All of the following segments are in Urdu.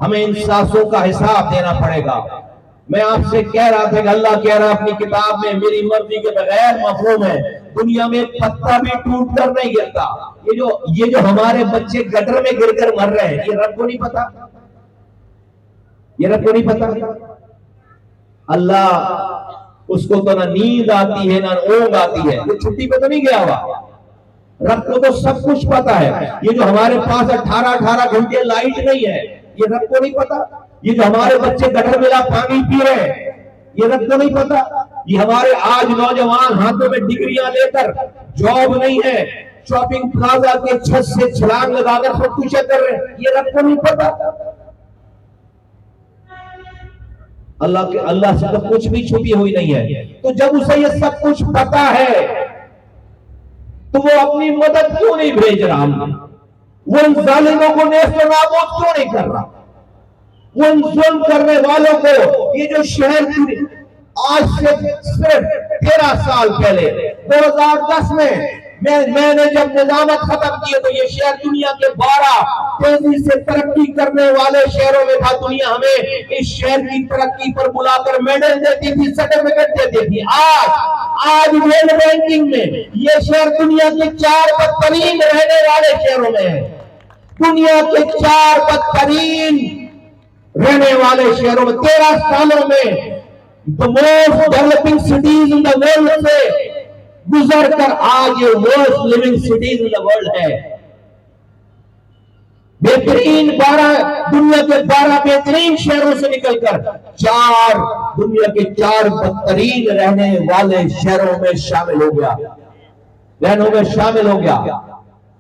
ہمیں ان سانسوں کا حساب دینا پڑے گا۔ میں آپ سے کہہ رہا تھا کہ اللہ کہہ رہا اپنی کتاب میں میری مرضی کے بغیر مفہوم ہے، دنیا میں ایک پتا بھی ٹوٹ کر نہیں گرتا۔ یہ جو ہمارے بچے گٹر میں گر کر مر رہے ہیں، یہ رب کو نہیں پتا؟ یہ رب کو نہیں پتا؟ اللہ اس کو تو نہ نیند آتی ہے نہ اونگ آتی ہے، وہ چھٹی پہ تو نہیں گیا ہوا۔ رب کو تو سب کچھ پتا ہے۔ یہ جو ہمارے پاس 18 گھنٹے لائٹ نہیں ہے، یہ رب کو نہیں پتا؟ یہ جو ہمارے بچے گٹر ملا پانی پی رہے ہیں، یہ رب کو نہیں پتا؟ یہ ہمارے آج نوجوان ہاتھوں میں ڈگریاں لے کر جاب نہیں ہے، شاپنگ پلازا کے چھت سے چھلانگ لگا کر خودکشی کر رہے ہیں، یہ رب کو نہیں پتا؟ اللہ سے تو کچھ بھی چھپی ہوئی نہیں ہے۔ تو جب اسے یہ سب کچھ پتا ہے تو وہ اپنی مدد کیوں نہیں بھیج رہا؟ وہ ان ظالموں کو نیست و نابود کیوں نہیں کر رہا؟ وہ ان ظلم کرنے والوں کو، یہ جو شہر آج سے صرف 13 سال پہلے 2010 میں نے جب نظامت ختم کی تو یہ شہر دنیا کے 12 تیزی سے ترقی کرنے والے شہروں میں تھا۔ دنیا ہمیں اس شہر کی ترقی پر بلا کر میڈل دیتی تھی، سرٹیفکیٹ دیتی تھی۔ آج ورلڈ رینکنگ میں یہ شہر دنیا کے 4 بدترین رہنے والے شہروں میں ہے۔ دنیا کے 4 بدترین رہنے والے شہروں میں 13 سالوں میں the most developing cities in the world سے گزر کر آج یہ most living cities in the world ہے۔ بہترین دنیا کے 12 بہترین شہروں سے نکل کر دنیا کے 4 بدترین رہنے والے شہروں میں شامل ہو گیا۔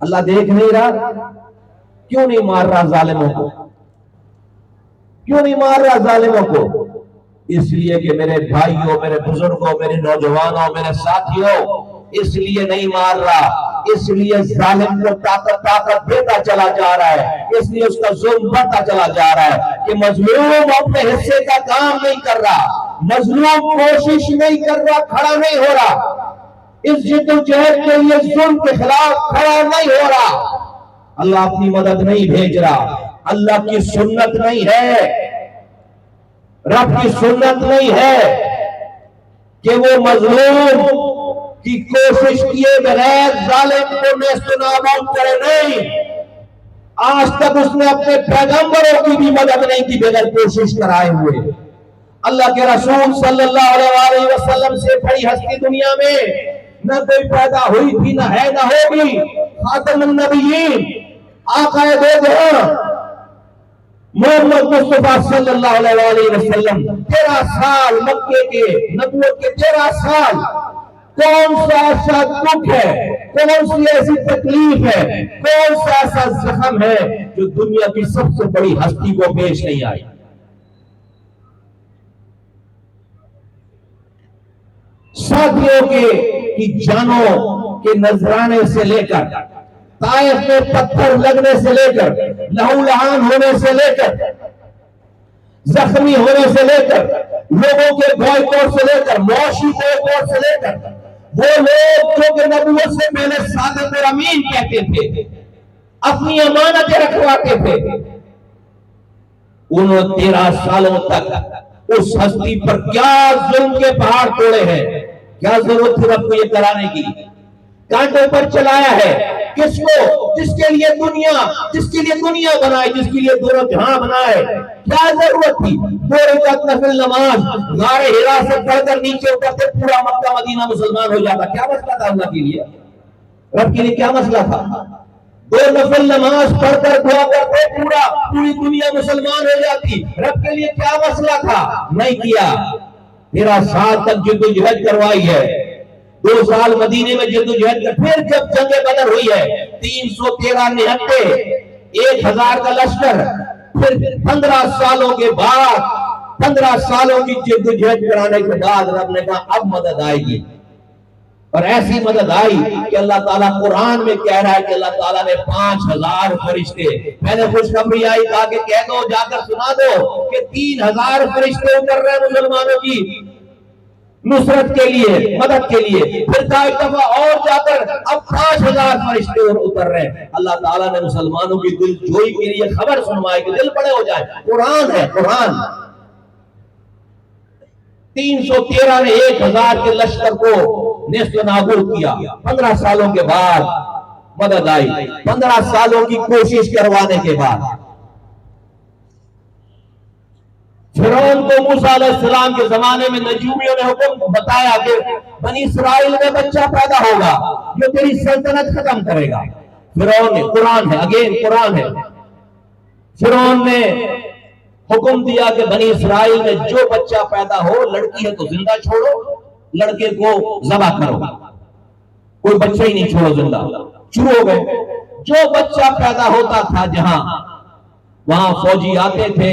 اللہ دیکھ نہیں رہا؟ کیوں نہیں مار رہا ظالموں کو؟ کیوں نہیں مار رہا ظالموں کو؟ اس لیے کہ میرے بھائیوں، میرے بزرگوں، میرے نوجوانوں، میرے ساتھیوں، اس لیے نہیں مار رہا، اس لیے ظالم کو طاقت دیتا چلا جا رہا ہے، اس لیے اس کا ظلم بڑھتا چلا جا رہا ہے کہ مظلوم اپنے حصے کا کام نہیں کر رہا، مظلوم کوشش نہیں کر رہا، کھڑا نہیں ہو رہا، اس جد و جہد کے لیے ظلم کے خلاف کھڑا نہیں ہو رہا۔ اللہ اپنی مدد نہیں بھیج رہا۔ اللہ کی سنت نہیں ہے، رب کی سنت نہیں ہے کہ وہ مظلوم کی کوشش کیے بغیر ظالم کو نیست و نابود کرے۔ نہیں، آج تک اس نے اپنے پیغمبروں کی بھی مدد نہیں کی بغیر کوشش کرائے ہوئے۔ اللہ کے رسول صلی اللہ علیہ وسلم سے بڑی ہستی دنیا میں نہ کوئی پیدا ہوئی تھی، نہ ہے، نہ ہوگی۔ خاتم النبیین، آقا دو جہاں محمد مصطفیٰ صلی اللہ علیہ وسلم 13 سال مکے کے نبوت کے 13 سال، کون سا ایسا دکھ ہے، کون سی ایسی تکلیف ہے، کون سا ایسا زخم ہے جو دنیا کی سب سے بڑی ہستی کو پیش نہیں آئی؟ ساتھیوں کی جانوں کے نذرانے سے لے کر، طائف میں پتھر لگنے سے لے کر، لہو لہان ہونے سے لے کر، زخمی ہونے سے لے کر، لوگوں کے بوائکاٹ سے لے کر، معاشی بوائکاٹ سے لے کر، وہ لوگ جو کہ نبوت سے پہلے صادق اور امین کہتے تھے، اپنی امانتیں رکھواتے تھے، انہوں 13 سالوں تک اس ہستی پر کیا ظلم کے پہاڑ توڑے ہیں، کیا ضرورت تھی رب کو یہ کرانے کی؟ کانٹوں پر چلایا ہے کس کو؟ جس کے لیے دنیا بنائے، جس کے لیے دونوں جہاں بنائے، کیا ضرورت تھی؟ 2 رکعت نفل نماز غار حرا سے پڑھ کر نیچے اترتے پورا مکہ مدینہ مسلمان ہو جاتا، کیا مسئلہ تھا اللہ کے لیے؟ رب کے لیے کیا مسئلہ تھا؟ 2 نفل نماز پڑھ کر دعا کرتے پوری دنیا مسلمان ہو جاتی، رب کے لیے کیا مسئلہ تھا؟ نہیں کیا۔ 13 سال تک جدوجہد کروائی ہے، 2 سال مدینے میں جدوجہد کر، پھر جب جنگ بدر ہوئی ہے 313 نہتے، 1000 کا لشکر، پھر 15 سالوں کے بعد 15 سالوں کی جدوجہد کرانے کے بعد رب نے کہا اب مدد آئے گی، اور ایسی مدد آئی کہ اللہ تعالیٰ قرآن میں کہہ رہا ہے کہ اللہ تعالیٰ نے 5000 فرشتے، میں نے خوشخبری آئی کہا کہ کہہ دو، جا کر سنا دو کہ 3000 فرشتے اتر رہے ہیں مسلمانوں کی نصرت کے لیے، مدد کے لیے. پھر کہا ایک دفعہ اور جا کر اب 5000 فرشتے اتر رہے ہیں. اللہ تعالیٰ نے مسلمانوں کی دل جوئی کے لیے خبر سنوائی کہ دل بڑے ہو جائیں. قرآن ہے، قرآن. 313 نے 1000 کے لشکر کو نیست و نابود کیا. 15 سالوں کے بعد مدد آئی، 15 سالوں کی کوشش کروانے کے بعد. فرعون کو موسیٰ علیہ السلام کے زمانے میں نجومیوں نے حکم بتایا کہ بنی اسرائیل میں بچہ پیدا ہوگا جو تیری سلطنت ختم کرے گا. فرعون نے، قرآن ہے، اگین قرآن ہے، فرعون نے حکم دیا کہ بنی اسرائیل میں جو بچہ پیدا ہو، لڑکی ہے تو زندہ چھوڑو، لڑکے کو ذبح کرو. کوئی بچہ ہی نہیں چھوڑو زندہ. شروع ہو گئے. جو بچہ پیدا ہوتا تھا جہاں، وہاں فوجی آتے تھے،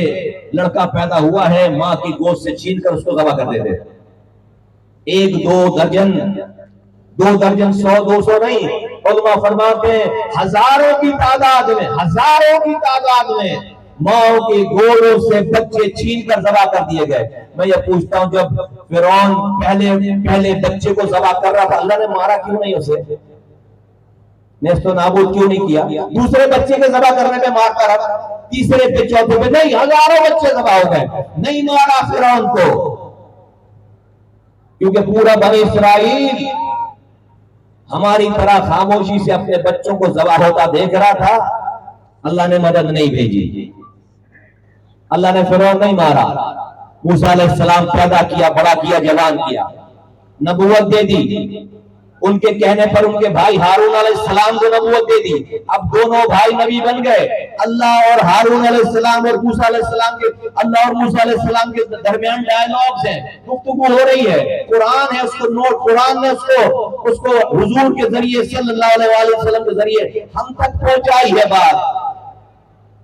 لڑکا پیدا ہوا ہے، ماں کی گود سے چھین کر اس کو ذبح کر دیتے. 1 2 درجن، 2 درجن، 100 200 نہیں. علماء فرماتے ہیں ہزاروں کی تعداد میں ماں کی گودوں سے بچے چھین کر ذبح کر دیے گئے. میں یہ پوچھتا ہوں جب فرعون پہلے بچے کو ذبح کر رہا تھا، اللہ نے مارا کیوں نہیں اسے؟ نیست و نابود کیوں نہیں کیا؟ دوسرے بچے کے ذبح کرنے میں مارتا رہا، تیسرے پہ چوتھے پہ نہیں، ہزاروں بچے ذبح ہو گئے. نہیں مارا فرعون کو، کیونکہ پورا بنی اسرائیل ہماری طرح خاموشی سے اپنے بچوں کو ذبح ہوتا دیکھ رہا تھا. اللہ نے مدد نہیں بھیجی، اللہ نے فرعون نہیں مارا. موسیٰ علیہ السلام پیدا کیا، بڑا کیا، جوان کیا، نبوت دے دی. ان کے کہنے پر ان کے بھائی ہارون علیہ السلام کو نبوت دے دی. اب دونوں بھائی نبی بن گئے. اللہ اور ہارون علیہ السلام اور موسیٰ علیہ السلام کے، اللہ اور موسیٰ علیہ السلام کے درمیان ڈائیلاگز ہیں، گفتگو ہو رہی ہے. قرآن ہے، اس کو نوٹ، قرآن نے اس کو حضور کے ذریعے صلی اللہ علیہ وسلم کے ذریعے ہم تک پہنچائی ہے بات.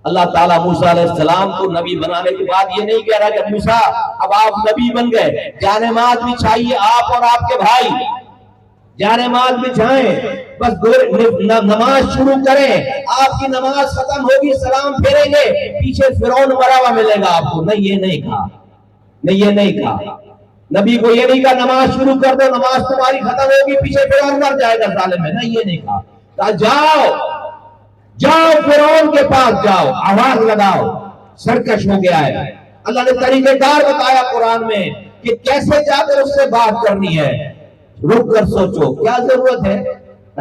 اللہ تعالیٰ موسیٰ علیہ السلام کو نبی بنانے کے بعد یہ نہیں کہہ رہا کہ موسیٰ اب آپ نبی بن گئے، جانماز بچھائیے، آپ اور آپ کے بھائی جانماز بچھائیں، بس نماز شروع کریں، آپ کی نماز ختم ہوگی، سلام پھیریں گے، پیچھے فرعون مرا ہوا ملے گا آپ کو. نہیں، یہ نہیں کہا، نہیں یہ نہیں کہا. نبی کو یہ نہیں کہا نماز شروع کر دو، نماز تمہاری ختم ہوگی، پیچھے فرعون مر جائے گا ظالم ہے. نہیں، یہ نہیں کہا. جاؤ فرعون کے پاس جاؤ، آواز لگاؤ، سرکش ہو گیا ہے. اللہ نے طریقہ کار بتایا قرآن میں کہ کیسے جا کر اس سے بات کرنی ہے. رک کر سوچو کیا ضرورت ہے،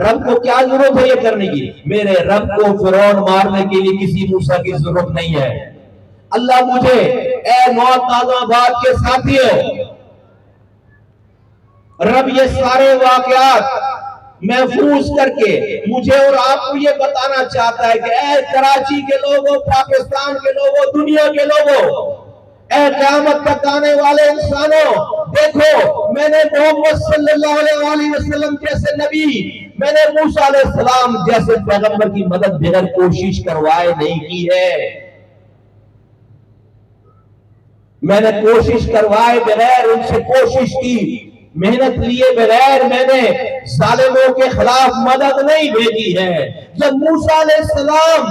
رب کو کیا ضرورت ہے یہ کرنے کی. میرے رب کو فرعون مارنے کے لیے کسی موسیٰ کی ضرورت نہیں ہے. اللہ مجھے، اے نوتازہ آباد کے ساتھیوں، رب یہ سارے واقعات محفوظ کر کے مجھے اور آپ کو یہ بتانا چاہتا ہے کہ اے کراچی کے لوگوں، پاکستان کے لوگوں، دنیا کے لوگوں، اے قیامت تک آنے والے انسانوں، دیکھو میں نے محمد صلی اللہ علیہ وسلم جیسے نبی، میں نے موسیٰ علیہ السلام جیسے پیغمبر کی مدد بغیر کوشش کروائے نہیں کی ہے. میں نے کوشش کروائے بغیر، ان سے کوشش کی، محنت لیے بغیر میں نے ظالموں کے خلاف مدد نہیں بھیجی ہے. جب موسیٰ علیہ السلام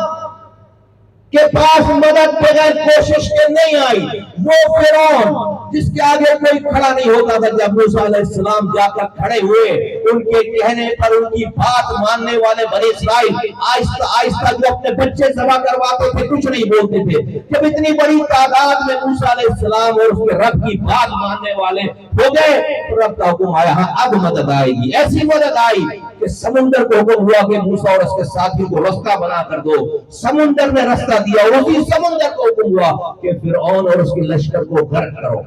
کے پاس مدد بغیر کوشش کے نہیں آئی، وہ فرعون جس کے آگے کوئی کھڑا نہیں ہوتا تھا، جب موسیٰ علیہ السلام جا کر کھڑے ہوئے، ان کے کہنے پر ان کی بات ماننے والے بنی اسرائیل آہستہ آہستہ جو اپنے بچے ذبح کرواتے تھے کچھ نہیں بولتے تھے. جب اتنی بڑی تعداد میں موسیٰ علیہ السلام اور اس کے رب کی بات ماننے والے ہو گئے تو رب کا حکم آیا، ہاں اب مدد آئے گی. ایسی مدد آئی کہ سمندر کو حکم ہوا کہ موسیٰ اور اس کے ساتھی کو رستہ بنا کر دو. سمندر نے رستہ دیا، اور اسی سمندر کو حکم ہوا کہ فرعون اور اس کے لشکر کو غرق کرو.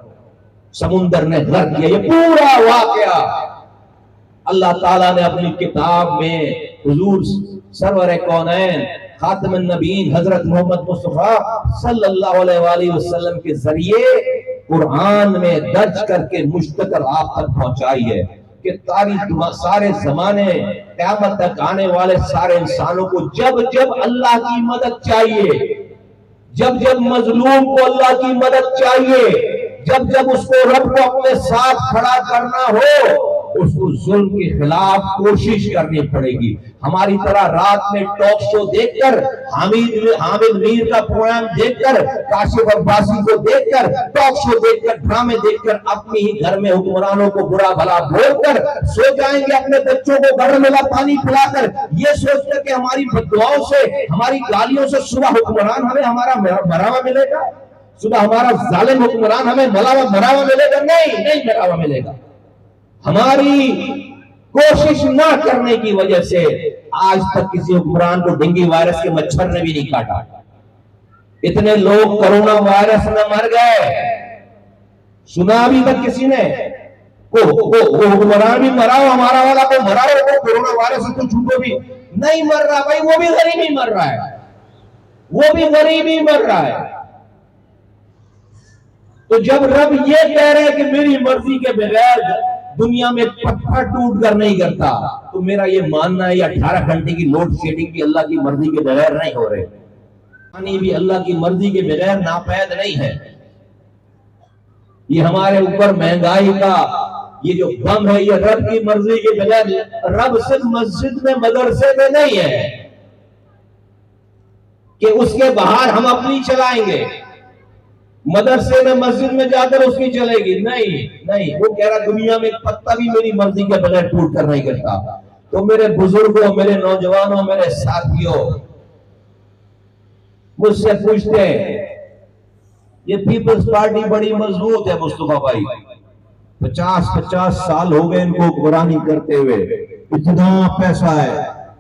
سمندر نے غرق کیا. یہ پورا واقعہ اللہ تعالیٰ نے اپنی کتاب میں حضور سرور کونین خاتم النبیین حضرت محمد مصطفیٰ صلی اللہ علیہ وآلہ وسلم کے ذریعے قرآن میں درج کر کے مشتقل آپ تک پہنچائی ہے کہ تاریخ سارے زمانے قیامت تک آنے والے سارے انسانوں کو جب جب اللہ کی مدد چاہیے، جب جب مظلوم کو اللہ کی مدد چاہیے، جب جب اس کو رب کو اپنے ساتھ کھڑا کرنا ہو، اس کو ظلم کے خلاف کوشش کرنی پڑے گی. ہماری طرح رات میں ٹاک شو دیکھ کر, حامد میر کا پروگرام دیکھ کر, کاشف عباسی کو دیکھ کر, ٹاک شو دیکھ کر, ڈرامے دیکھ کر, اپنی ہی گھر میں حکمرانوں کو برا بھلا بول کر سو جائیں گے, اپنے بچوں کو گرم ملا پانی پلا کر, یہ سوچ کر کہ ہماری بددعاؤں سے, ہماری گالیوں سے صبح حکمران ہمیں ہمارا مراوا ملے گا, صبح ہمارا ظالم حکمران ہمیں مراوا ملے گا. نہیں مراوا ملے گا. ہماری کوشش نہ کرنے کی وجہ سے آج تک کسی حکمران کو ڈینگی وائرس کے مچھر نے بھی نہیں کاٹا. اتنے لوگ کرونا وائرس میں مر گئے, سنا ابھی تک کسی نے؟ وہ حکمران بھی مرا ہو, ہمارا والا کو مرا ہو, وہ کرونا وائرس کو چھوٹو بھی نہیں مر رہا. بھائی وہ بھی غریب ہی مر رہا ہے, وہ بھی غریب ہی مر رہا ہے. تو جب رب یہ کہہ رہے کہ میری مرضی کے بغیر دنیا میں پتھر ٹوٹ کر نہیں کرتا, تو میرا یہ ماننا ہے یہ 18 گھنٹے کی لوڈ شیڈنگ بھی اللہ کی مرضی کے بغیر نہیں ہو رہے, پانی بھی اللہ کی مرضی کے بغیر ناپید نہیں ہے. یہ ہمارے اوپر مہنگائی کا یہ جو غم ہے, یہ رب کی مرضی کے بغیر. رب صرف مسجد میں مدرسے میں نہیں ہے کہ اس کے باہر ہم اپنی چلائیں گے, مدرسے میں مسجد میں جا کر اس کی چلے گی. نہیں, وہ کہہ رہا دنیا میں ایک پتا بھی میری مرضی کے بغیر ٹوٹ کر نہیں کرتا. تو میرے بزرگوں, میرے نوجوانوں, میرے ساتھیوں, مجھ سے پوچھتے ہیں یہ پیپلز پارٹی بڑی مضبوط ہے مصطفیٰ بھائی, 50 سال ہو گئے ان کو حکمرانی کرتے ہوئے, اتنا پیسہ ہے,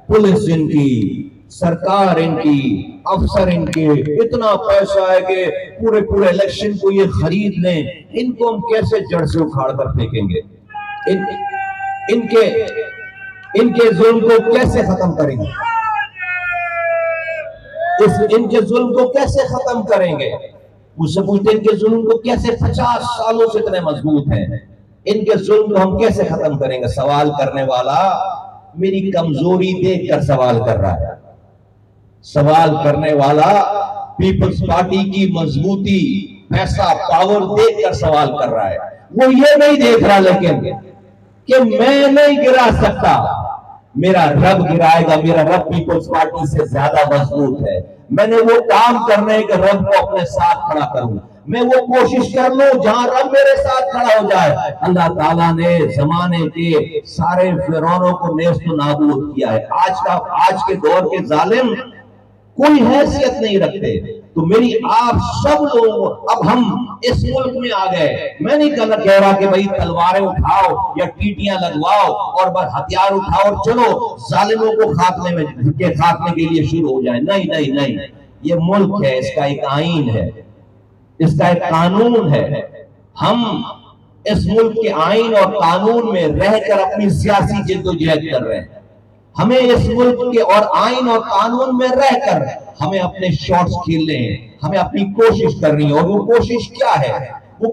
پولیس ان کی, سرکار ان کی, افسر ان کے, اتنا پیسہ ہے کہ پورے الیکشن کو یہ خرید لیں. ان کو ہم کیسے جڑ سے اکھاڑ کر پھینکیں گے؟ ان کے ظلم کو کیسے ختم کریں گے؟ ان کے ظلم کو کیسے ختم کریں گے؟ مجھ سے پوچھتے ان کے ظلم کو کیسے 50 سالوں سے اتنے مضبوط ہیں, ان کے ظلم کو ہم کیسے ختم کریں گے؟ سوال کرنے والا میری کمزوری دیکھ کر سوال کر رہا ہے. سوال کرنے والا پیپلز پارٹی کی مضبوطی, پیسہ, پاور دیکھ کر سوال کر رہا ہے. وہ یہ نہیں دیکھ رہا لیکن کہ میں نہیں گرا سکتا, میرا رب گرائے گا. میرا رب پیپلز پارٹی سے زیادہ مضبوط ہے. میں نے وہ کام کرنے کہ رب کو اپنے ساتھ کھڑا کروں, میں وہ کوشش کر لوں جہاں رب میرے ساتھ کھڑا ہو جائے. اللہ تعالیٰ نے زمانے کے سارے فرعونوں کو نیست و نابود کیا ہے. آج کے دور کے ظالم کوئی حیثیت نہیں رکھتے. تو میری آپ سب لوگ, اب ہم اس ملک میں آ گئے. میں نہیں کہہ رہا کہ بھئی تلواریں اٹھاؤ یا ٹیٹیاں لگواؤ اور بس ہتھیار اٹھاؤ اور چلو ظالموں کو خاتمے کے لیے شروع ہو جائے. نہیں, یہ ملک ہے, اس کا ایک آئین ہے, اس کا ایک قانون ہے. ہم اس ملک کے آئین اور قانون میں رہ کر اپنی سیاسی جدوجہد کر رہے ہیں. ہمیں اس ملک کے اور آئین اور قانون میں رہ کر ہمیں اپنے شاٹس کھیلنے ہیں, ہمیں اپنی کوشش کرنی ہے. اور وہ کوشش کیا ہے؟ وہ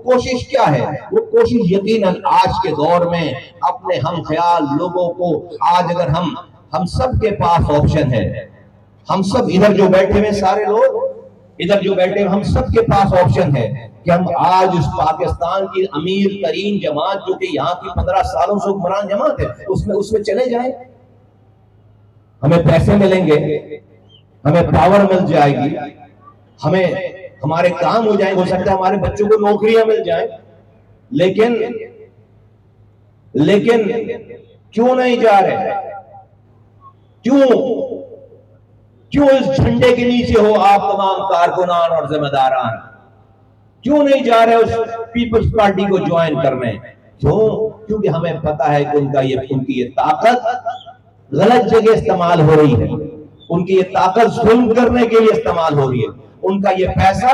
کوشش یقیناً آج کے دور میں اپنے ہم خیال لوگوں کو, آج اگر ہم سب کے پاس آپشن ہے, ہم سب ادھر جو بیٹھے ہوئے سارے لوگ ادھر جو بیٹھے ہوئے, ہم سب کے پاس آپشن ہے کہ ہم آج اس پاکستان کی امیر ترین جماعت جو کہ یہاں کی 15 سالوں سے حکمران جماعت ہے, اس میں چلے جائیں. ہمیں پیسے ملیں گے, ہمیں پاور مل جائے گی, ہمارے کام ہو جائیں, ہو سکتا ہے ہمارے بچوں کو نوکریاں مل جائیں. لیکن کیوں نہیں جا رہے؟ کیوں اس جھنڈے کے نیچے ہو آپ تمام کارکنان اور ذمہ داران؟ کیوں نہیں جا رہے اس پیپلز پارٹی کو جوائن کرنے؟ کیونکہ ہمیں پتا ہے کہ ان کی یہ طاقت غلط جگہ استعمال ہو رہی ہے, ان کی یہ طاقت ظلم کرنے کے لیے استعمال ہو رہی ہے. ان کا یہ پیسہ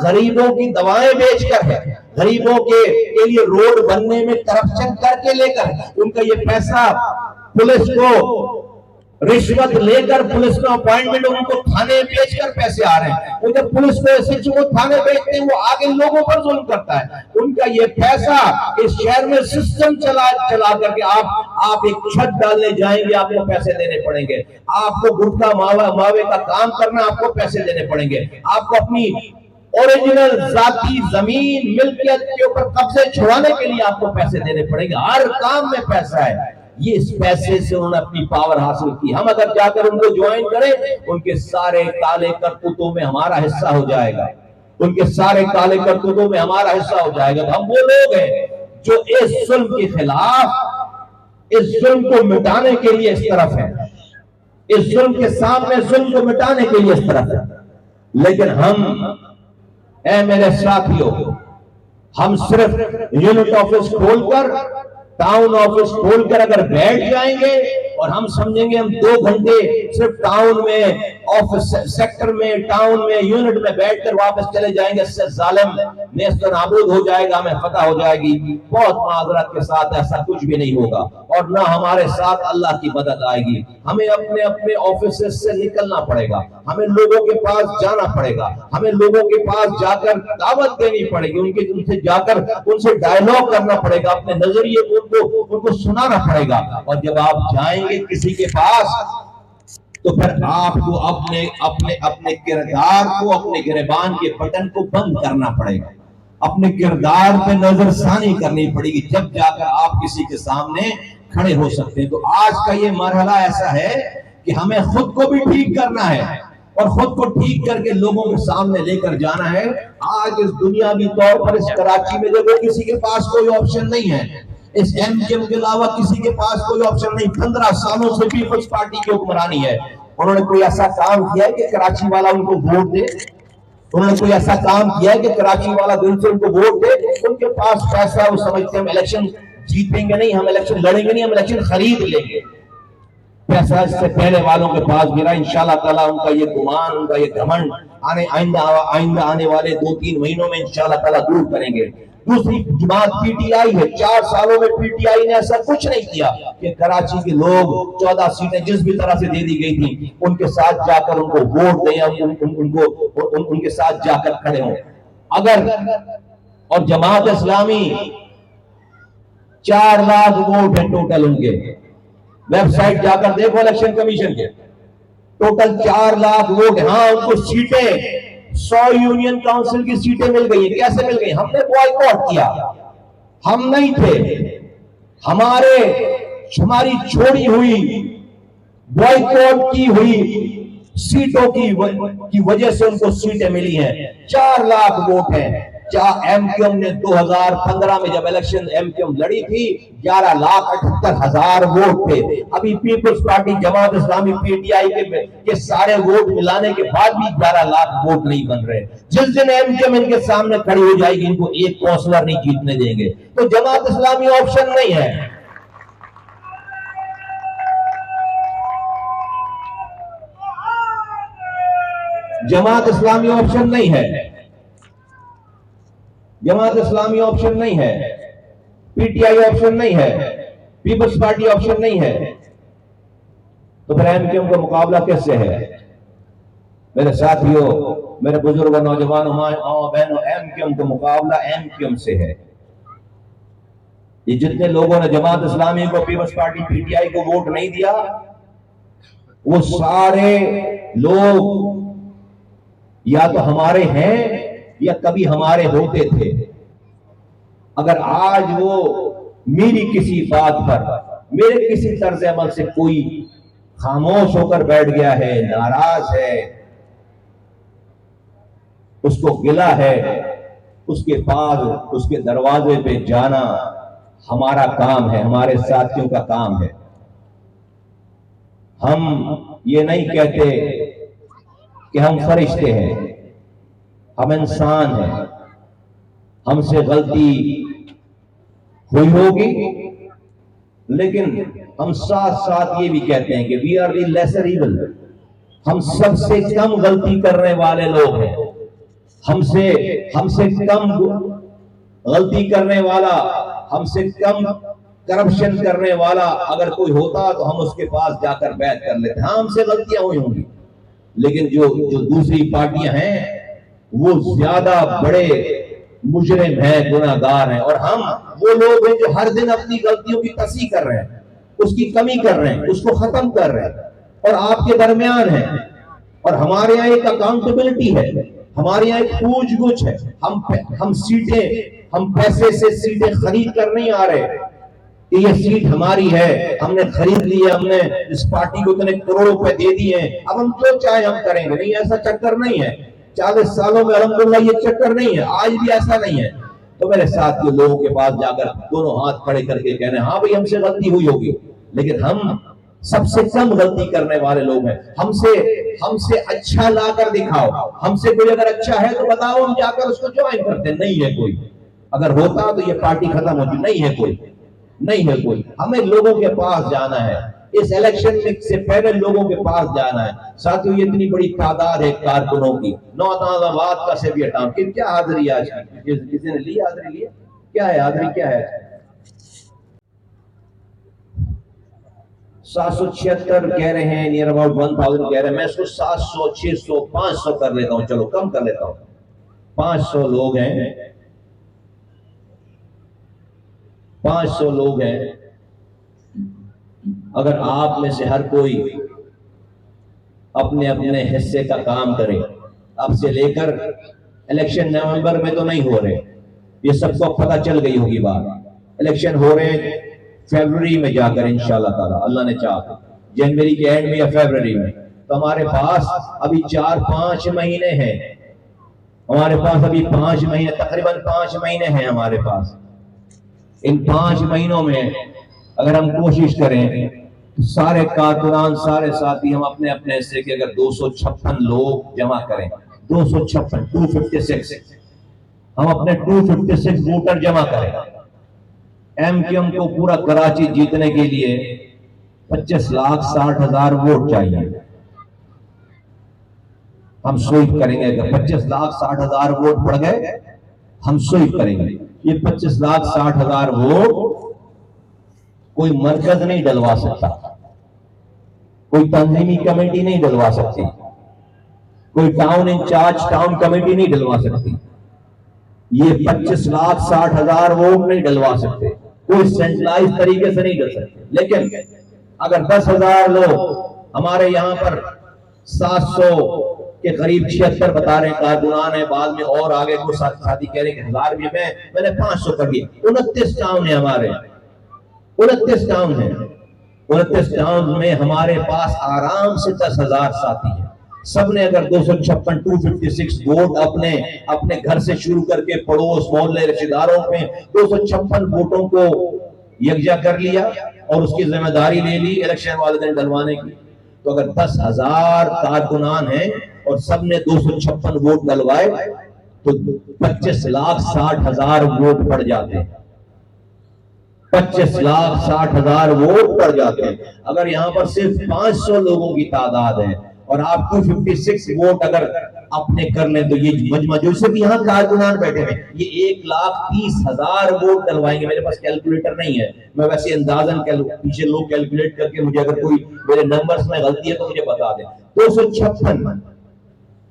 غریبوں کی دوائیں بیچ کر ہے, غریبوں کے لیے روڈ بننے میں کرپشن کر کے لے کر, ان کا یہ پیسہ پولیس کو رشوت لے کر, پولیس میں اپوائنٹمنٹ ان کو تھانے بیچ کر پیسے آ رہے ہیں. ان کے پولیس کو ایسے وہ تھانے بیچتے ہیں, وہ آگے لوگوں پر ظلم کرتا ہے. ان کا یہ پیسہ اس شہر میں سسٹم چلا کر کے آپ ایک چھت ڈالنے جائیں گے, آپ کو پیسے دینے پڑیں گے. آپ کو گٹکا ماوے کا کام کرنا, آپ کو پیسے دینے پڑیں گے. آپ کو اپنی اوریجنل ذاتی زمین ملکیت کے اوپر قبضے چھڑانے کے لیے آپ کو پیسے دینے پڑیں گے، ہر کام میں پیسہ ہے، یہ اس پیسے سے انہوں نے اپنی پاور حاصل کی۔ ہم اگر جا کر ان کو جوائن کریں، ان کے سارے کالے کرتوتوں میں ہمارا حصہ ہو جائے گا، ان کے سارے کالے کرتوتوں میں ہمارا حصہ ہو جائے گا۔ تو ہم وہ لوگ ہیں جو اس ظلم کے خلاف، اس ظلم کو مٹانے کے لیے اس طرف ہیں، اس ظلم کے سامنے ظلم کو مٹانے کے لیے اس طرف ہیں۔ لیکن ہم، اے میرے ساتھیوں، ہم صرف یونٹ آفس کھول کر، ٹاؤن آفس کھول کر اگر بیٹھ جائیں گے اور ہم سمجھیں گے ہم 2 گھنٹے صرف ٹاؤن میں، آفس سیکٹر میں، ٹاؤن میں، یونٹ میں بیٹھ کر واپس چلے جائیں گے، اس سے ظالم نیست و نابود ہو جائے گا، ہمیں فتح ہو جائے گی، بہت معذرت کے ساتھ ایسا کچھ بھی نہیں ہوگا، اور نہ ہمارے ساتھ اللہ کی مدد آئے گی۔ ہمیں اپنے اپنے آفیسز سے نکلنا پڑے گا، ہمیں لوگوں کے پاس جانا پڑے گا، ہمیں لوگوں کے پاس جا کر دعوت دینی پڑے گی، ان سے جا کر ان سے ڈائیلاگ کرنا پڑے گا، اپنے نظریے کو ان کو سنانا پڑے گا۔ اور جب آپ جائیں گے کسی کے پاس تو پھر آپ کو اپنے کردار کو، اپنے گریبان کے بٹن کو بند کرنا پڑے گا، اپنے کردار پہ نظر ثانی کرنی پڑے گی، جب جا کر آپ کسی کے سامنے کھڑے ہو سکتے ہیں۔ تو آج کا یہ مرحلہ ایسا ہے کہ ہمیں خود کو بھی ٹھیک کرنا ہے، اور خود کو ٹھیک کر کے لوگوں کے سامنے لے کر جانا ہے۔ آج اس دنیاوی طور پر اس کراچی میں دیکھو کسی کے پاس کوئی آپشن نہیں ہے، اس ایم کیو ایم کے علاوہ کسی کے پاس کوئی آپشن نہیں۔ 15 سالوں سے پیپلز پارٹی کی حکمرانی ہے، انہوں نے کوئی ایسا کام کیا ہے کہ کراچی والا ان کو ووٹ دے؟ انہوں نے کوئی ایسا کام کیا ہے کہ کراچی والا دل سے ان کو ووٹ دے؟ ان کے پاس پیسہ ہے، وہ سمجھتے ہیں ہم الیکشن جیتیں گے نہیں، ہم الیکشن لڑیں گے نہیں، ہم الیکشن خرید لیں گے۔ پیسہ اس سے پہلے والوں کے پاس گرا، انشاءاللہ تعالیٰ ان کا یہ گمان، ان کا یہ گھمنڈ آئندہ آنے والے 2-3 مہینوں میں انشاءاللہ تعالیٰ دور کریں گے۔ دوسری جماعت پی ٹی آئی ہے، 4 سالوں میں پی ٹی آئی نے ایسا کچھ نہیں کیا کہ کراچی کے لوگ 14 سیٹیں جس بھی طرح سے دے دی گئی تھیں ان کے ساتھ جا کر ان کو ووٹ دیں، ان کے ساتھ جا کر کھڑے ہوں۔ اگر اور جماعت اسلامی 4 لاکھ ووٹ ہیں ٹوٹل ان کے، ویب سائٹ جا کر دیکھو الیکشن کمیشن کے، ٹوٹل 4 لاکھ ووٹ۔ ہاں ان کو سیٹیں 100 یونین کاؤنسل کی سیٹیں مل گئی ہیں۔ کیسے مل گئی؟ ہم نے بوائیکاٹ کیا، ہم نہیں تھے، ہماری چھوڑی ہوئی، بوائیکاٹ کی ہوئی سیٹوں کی وجہ سے ان کو سیٹیں ملی ہیں۔ 4 لاکھ ووٹ ہیں۔ ایم کیو ایم نے 2015 میں جب الیکشن ایم کیو ایم لڑی تھی 11,78,000 ووٹ تھے۔ ابھی پیپلز پارٹی، جماعت اسلامی، پی ٹی آئی کے سارے ووٹ ملانے کے بعد بھی 11 لاکھ ووٹ نہیں بن رہے۔ جس دن ایم کیو ایم ان کے سامنے کھڑی ہو جائے گی ان کو ایک کونسلر نہیں جیتنے دیں گے۔ تو جماعت اسلامی آپشن نہیں ہے۔ جماعت اسلامی آپشن نہیں ہے، جماعت اسلامی آپشن نہیں ہے، پی ٹی آئی آپشن نہیں ہے، پیپلز پارٹی آپشن نہیں ہے۔ تو پھر ایم کیو ایم کا مقابلہ کس سے ہے؟ میرے ساتھیوں، میرے بزرگوں، نوجوانوں، ماں بہنوں، ایم کیو ایم کا مقابلہ ایم کیو ایم سے ہے۔ یہ جتنے لوگوں نے جماعت اسلامی کو، Peoples Party, P T I کو ووٹ نہیں دیا، وہ سارے لوگ یا تو ہمارے ہیں یا کبھی ہمارے ہوتے تھے۔ اگر آج وہ میری کسی بات پر، میرے کسی طرز عمل سے کوئی خاموش ہو کر بیٹھ گیا ہے، ناراض ہے، اس کو گلہ ہے، اس کے پاس، اس کے دروازے پہ جانا ہمارا کام ہے، ہمارے ساتھیوں کا کام ہے۔ ہم یہ نہیں کہتے کہ ہم فرشتے ہیں، ہم انسان ہیں، ہم سے غلطی ہوئی ہوگی، لیکن ہم ساتھ ساتھ یہ بھی کہتے ہیں کہ we are the lesser evil, ہم سب سے کم غلطی کرنے والے لوگ ہیں، ہم سے کم غلطی کرنے والا، ہم سے کم کرپشن کرنے والا اگر کوئی ہوتا تو ہم اس کے پاس جا کر بیعت کر لیتے۔ ہاں ہم سے غلطیاں ہوئی ہوں گی، لیکن جو دوسری پارٹیاں ہیں وہ زیادہ بڑے مجرم ہیں، گناہگار ہیں، اور ہم وہ لوگ ہیں جو ہر دن اپنی غلطیوں کی تصحیح کر رہے ہیں، اس کی کمی کر رہے ہیں، اس کو ختم کر رہے ہیں، اور آپ کے درمیان ہیں، اور ہمارے یہاں ایک اکاؤنٹیبلٹی ہے۔ ہمارے یہاں ایک پوچھ گچھ ہے، ہم پیسے سے سیٹیں خرید کر نہیں آ رہے کہ یہ سیٹ ہماری ہے، ہم نے خرید لی ہے، ہم نے اس پارٹی کو اتنے کروڑ روپے دے دیے ہیں، اب ہم جو چاہے ہم کریں گے. نہیں، ایسا چکر نہیں ہے. 40 سالوں میں الحمدللہ یہ چکر نہیں ہے، آج بھی ایسا نہیں ہے. تو میرے ساتھیوں، لوگوں کے پاس جا کر دونوں ہاتھ کھڑے کر کے کہنے ہاں بھئی ہم سے غلطی ہوئی ہوگی، لیکن ہم سب سے کم غلطی کرنے والے لوگ ہیں. ہم سے اچھا لا کر دکھاؤ. ہم سے کوئی اگر اچھا ہے تو بتاؤ، ہم جا کر اس کو جوائن کرتے. نہیں ہے کوئی. اگر ہوتا تو یہ پارٹی ختم ہوتی. نہیں ہے کوئی، نہیں ہے کوئی. ہمیں لوگوں کے پاس جانا ہے، اس الیکشن سے پہلے لوگوں کے پاس جانا ہے. ساتھیوں، یہ اتنی بڑی تعداد ہے کارکنوں کی. نوتاز آباد کا سے بھی ہٹاؤ کہ کیا حاضری آج کی کسی نے لی؟ حاضری لی کیا ہے؟ حاضری کیا ہے؟ 776 کہہ رہے ہیں، نیئر اباؤٹ 1000 کہہ رہے ہیں. میں اس کو 700 600 500 کر لیتا ہوں. چلو کم کر لیتا ہوں. 500 لوگ ہیں، 500 لوگ ہیں. اگر آپ میں سے ہر کوئی اپنے اپنے حصے کا کام کرے، اب سے لے کر الیکشن نومبر میں تو نہیں ہو رہے، یہ سب کو پتہ چل گئی ہوگی بات. الیکشن ہو رہے ہیں فیبروری میں جا کر انشاءاللہ تعالی، اللہ نے چاہا جنوری کے اینڈ میں یا فیبروری میں. تو ہمارے پاس ابھی 4-5 مہینے ہیں. ہمارے پاس ابھی 5 مہینے، تقریباً 5 مہینے ہیں ہمارے پاس. ان 5 مہینوں میں اگر ہم کوشش کریں تو سارے کارکنان، سارے ساتھی، ہم اپنے اپنے حصے کے اگر 256 لوگ جمع کریں، 256 ہم اپنے 256 ووٹر جمع کریں. ایم کیو ایم کو پورا کراچی جیتنے کے لیے 25,60,000 ووٹ چاہیے. ہم سوئپ کریں گے. اگر 25,60,000 ووٹ پڑ گئے ہم سوئپ کریں گے. یہ 25,60,000 ووٹ کوئی مرکز نہیں ڈلوا سکتا، کوئی تنظیمی کمیٹی نہیں ڈلوا سکتی، کوئی ٹاؤن انچارج ٹاؤن کمیٹی نہیں ڈلوا سکتی. یہ 25,60,000 ووٹ نہیں ڈلوا سکتے، کوئی سینٹرلائز طریقے سے نہیں ڈل سکتے. لیکن اگر 10,000 لوگ، ہمارے یہاں پر 700 کے قریب 76 بتا رہے ہیں کارکنان ہیں، بعد میں اور آگے کو ساتھی کہہ رہے ہیں کہ 1000 بھی. میں نے 500 کر دیا. 29 ٹاؤن ہیں ہمارے، 29 ٹاؤن ہیں. 29 ٹاؤن میں ہمارے پاس آرام سے 10,000 ساتھی ہیں. سب نے اگر 256 ووٹ اپنے گھر سے شروع کر کے پڑوس محلے رشتہ داروں میں 256 ووٹوں کو یکجا کر لیا اور اس کی ذمہ داری لے لی الیکشن والے دن ڈلوانے کی، تو اگر 10,000 کارکنان ہیں اور سب نے 256 ووٹ ڈلوائے تو 25,60,000 ووٹ پڑ جاتے ہیں. 25,60,000 ووٹ پڑ جاتے ہیں. اگر یہاں پر صرف 500 لوگوں کی تعداد ہے اور آپ 256 ووٹ اگر اپنے کر لیں تو یہ مجمع جو سے بھی یہاں کارکنان بیٹھے ہیں یہ 1,30,000 ووٹ ڈلوائیں گے. میرے پاس کیلکولیٹر نہیں ہے، میں ویسے اندازاً پیچھے لوگ کیلکولیٹ کر کے مجھے اگر کوئی میرے نمبرز میں غلطی ہے تو مجھے بتا دیں.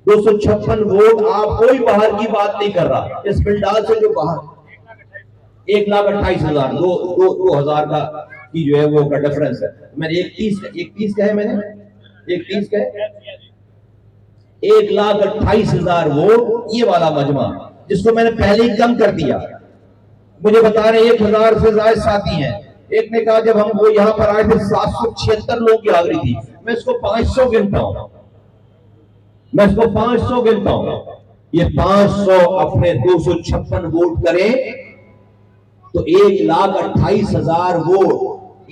256 ووٹ. آپ کوئی باہر کی بات نہیں کر رہا، اس فلڈال سے جو باہر 1,28,000 2,000 کا کی جو ہے وہ کا ڈیفرنس ہے. میں نے 31 کا ہے، میں نے 31 کا ہے. 1,28,000 ووٹ یہ والا مجمع جس کو میں نے پہلے ہی کم کر دیا. مجھے بتا رہے 1,000 سے زائد ساتھی ہیں. ایک نے کہا جب ہم وہ یہاں پر آئے تھے 776 لوگ کی حاضری تھی. میں اس کو 500 گنتا ہوں، میں اس کو 500 گنتا ہوں. یہ 500 اپنے 256 ووٹ کریں تو 1,28,000 ووٹ.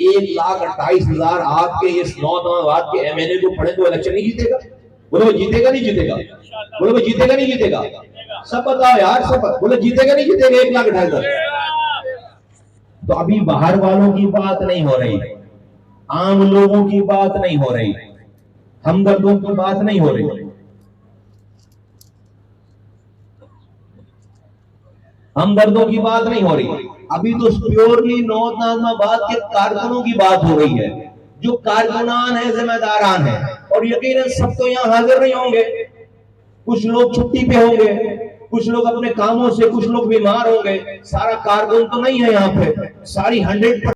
1,28,000 آپ کے اس نوجوان کے ایم ایل اے کو پڑھیں تو الیکشن نہیں جیتے گا. بولے وہ جیتے گا نہیں جیتے گا؟ بولے وہ جیتے گا نہیں جیتے گا؟ سب بتاؤ یار، سب بولے جیتے گا نہیں جیتے گا؟ 1,28,000. تو ابھی باہر والوں کی بات نہیں ہو رہی، عام لوگوں کی بات نہیں ہو رہی، ہمدردوں کی بات نہیں ہو رہی. ہمدردوں کی بات نہیں ہو رہی. ابھی تو پیورلی نارتھ نازم آباد کے کارکنوں کی بات ہو رہی ہے، جو کارکنان ہیں، ذمہ داران ہیں. اور یقیناً سب تو یہاں حاضر نہیں ہوں گے، کچھ لوگ چھٹی پہ ہوں گے، کچھ لوگ اپنے کاموں سے، کچھ لوگ بیمار ہوں گے. سارا کارکن تو نہیں ہے یہاں پہ. ساری 100